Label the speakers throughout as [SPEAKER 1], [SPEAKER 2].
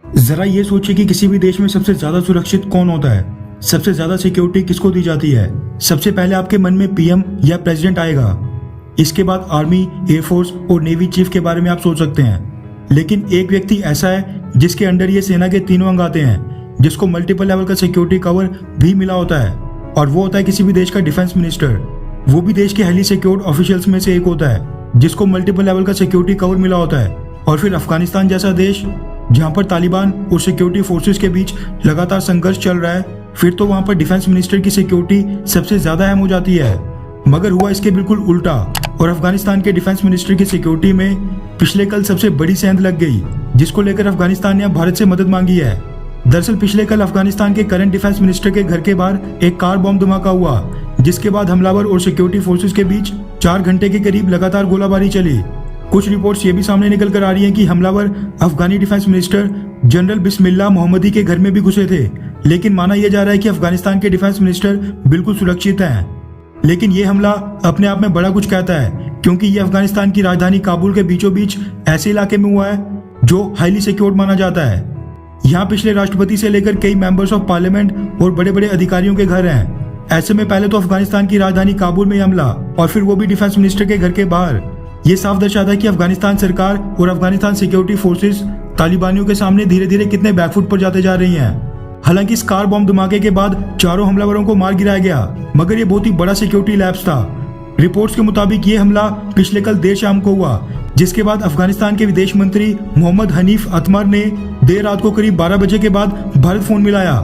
[SPEAKER 1] जरा ये सोचिए कि किसी भी देश में सबसे ज्यादा सुरक्षित कौन होता है, सबसे ज्यादा सिक्योरिटी किसको दी जाती है। सबसे पहले आपके मन में पीएम या प्रेसिडेंट आएगा, इसके बाद आर्मी, एयरफोर्स और नेवी चीफ के बारे में आप सोच सकते हैं। लेकिन एक व्यक्ति ऐसा है जिसके अंडर ये सेना के तीनों अंग आते हैं, जिसको मल्टीपल लेवल का सिक्योरिटी कवर भी मिला होता है, और वो होता है किसी भी देश का डिफेंस मिनिस्टर। वो भी देश के हाईली सिक्योर्ड ऑफिशियल्स में से एक होता है जिसको मल्टीपल लेवल का सिक्योरिटी कवर मिला होता है। और फिर अफगानिस्तान जैसा देश जहां पर तालिबान और सिक्योरिटी फोर्सेस के बीच लगातार संघर्ष चल रहा है, फिर तो वहां पर डिफेंस मिनिस्टर की सिक्योरिटी सबसे ज्यादा अहम हो जाती है। मगर हुआ इसके बिल्कुल उल्टा, और अफगानिस्तान के डिफेंस मिनिस्टर की सिक्योरिटी में पिछले कल सबसे बड़ी सेंध लग गई, जिसको लेकर अफगानिस्तान ने अब भारत से मदद मांगी है। दरअसल पिछले कल अफगानिस्तान के करंट डिफेंस मिनिस्टर के घर के बाहर एक कार बॉम्ब धमाका हुआ, जिसके बाद हमलावर और सिक्योरिटी फोर्सेस के बीच 4 घंटे के करीब लगातार गोलाबारी चली। कुछ रिपोर्ट्स ये भी सामने निकल कर आ रही हैं कि हमलावर अफगानी डिफेंस मिनिस्टर जनरल बिस्मिल्लाह मोहम्मदी के घर में भी घुसे थे, लेकिन माना यह जा रहा है कि अफगानिस्तान के डिफेंस मिनिस्टर बिल्कुल सुरक्षित हैं। लेकिन ये हमला अपने आप में बड़ा कुछ कहता है, क्योंकि ये अफगानिस्तान की राजधानी काबुल के बीचों बीच ऐसे इलाके में हुआ है जो हाईली सिक्योर्ड माना जाता है। यहाँ पिछले राष्ट्रपति से लेकर कई मेंबर्स ऑफ पार्लियामेंट और बड़े बड़े अधिकारियों के घर हैं। ऐसे में पहले तो अफगानिस्तान की राजधानी काबुल में हमला, और फिर वो भी डिफेंस मिनिस्टर के घर के बाहर। ये साफ दर्शाता है कि अफगानिस्तान सरकार और अफगानिस्तान सिक्योरिटी फोर्सेस तालिबानियों के सामने धीरे धीरे कितने बैकफुट पर जाते जा रही हैं। हालांकि इस कार बॉम्ब धमाके के बाद चारों हमलावरों को मार गिराया गया, मगर ये बहुत ही बड़ा सिक्योरिटी लैप्स था। रिपोर्ट्स के मुताबिक ये हमला पिछले कल देर शाम को हुआ, जिसके बाद अफगानिस्तान के विदेश मंत्री मोहम्मद हनीफ अतमर ने देर रात को करीब 12 बजे के बाद भारत फोन मिलाया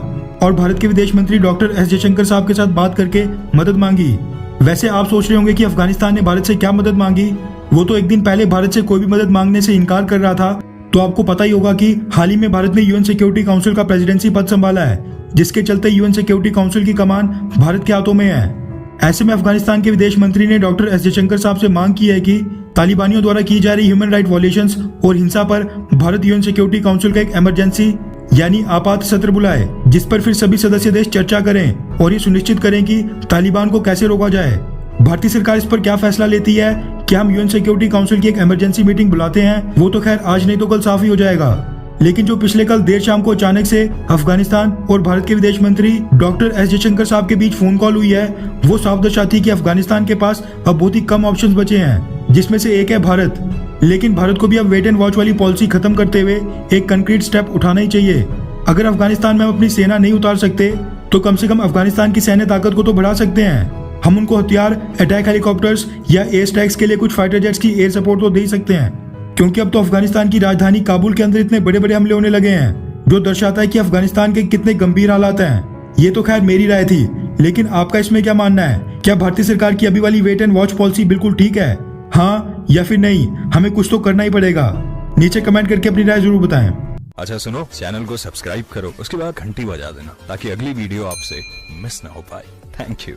[SPEAKER 1] और भारत के विदेश मंत्री डॉक्टर एस जयशंकर साहब के साथ बात करके मदद मांगी। वैसे आप सोच रहे होंगे कि अफगानिस्तान ने भारत से क्या मदद मांगी। वो तो एक दिन पहले भारत से कोई भी मदद मांगने से इनकार कर रहा था। तो आपको पता ही होगा कि हाल ही में भारत ने यूएन सिक्योरिटी काउंसिल का प्रेसिडेंसी पद संभाला है, जिसके चलते यूएन सिक्योरिटी काउंसिल की कमान भारत के हाथों में है। ऐसे में अफगानिस्तान के विदेश मंत्री ने डॉक्टर एस जयशंकर साहब से मांग की है कि तालिबानियों द्वारा की जा रही ह्यूमन राइट वॉयलेशंस और हिंसा पर भारत यूएन सिक्योरिटी काउंसिल का एक इमरजेंसी यानी आपात सत्र बुलाए, जिस पर फिर सभी सदस्य देश चर्चा करें और ये सुनिश्चित करें कि तालिबान को कैसे रोका जाए। भारतीय सरकार इस पर क्या फैसला लेती है, क्या हम यूएन सिक्योरिटी काउंसिल की एक इमरजेंसी मीटिंग बुलाते हैं, वो तो खैर आज नहीं तो कल साफ ही हो जाएगा। लेकिन जो पिछले कल देर शाम को अचानक से अफगानिस्तान और भारत के विदेश मंत्री डॉक्टर एस जयशंकर साहब के बीच फोन कॉल हुई है, वो साफ दर्शाती है कि अफगानिस्तान के पास अब बहुत ही कम ऑप्शंस बचे हैं, जिसमें से एक है भारत। लेकिन भारत को भी अब वेट एंड वॉच वाली पॉलिसी खत्म करते हुए एक कंक्रीट स्टेप उठाना ही चाहिए। अगर अफगानिस्तान में हम अपनी सेना नहीं उतार सकते तो कम से कम अफगानिस्तान की सैन्य ताकत को तो बढ़ा सकते हैं। हम उनको हथियार, अटैक हेलीकॉप्टर्स या एयर स्ट्राइक्स के लिए कुछ फाइटर जेट्स की एयर सपोर्ट तो दे ही सकते हैं, क्योंकि अब तो अफगानिस्तान की राजधानी काबुल के अंदर इतने बड़े बड़े हमले होने लगे हैं, जो दर्शाता है कि अफगानिस्तान के कितने गंभीर हालात हैं। ये तो खैर मेरी राय थी, लेकिन आपका इसमें क्या मानना है? क्या भारतीय सरकार की अभी वाली वेट एंड वॉच पॉलिसी बिल्कुल ठीक है, हाँ या फिर नहीं? हमें कुछ तो करना ही पड़ेगा। नीचे कमेंट करके अपनी राय जरूर बताएं।
[SPEAKER 2] अच्छा सुनो, चैनल को सब्सक्राइब करो, उसके बाद घंटी बजा देना ताकि अगली वीडियो आपसे मिस ना हो पाए। Thank you.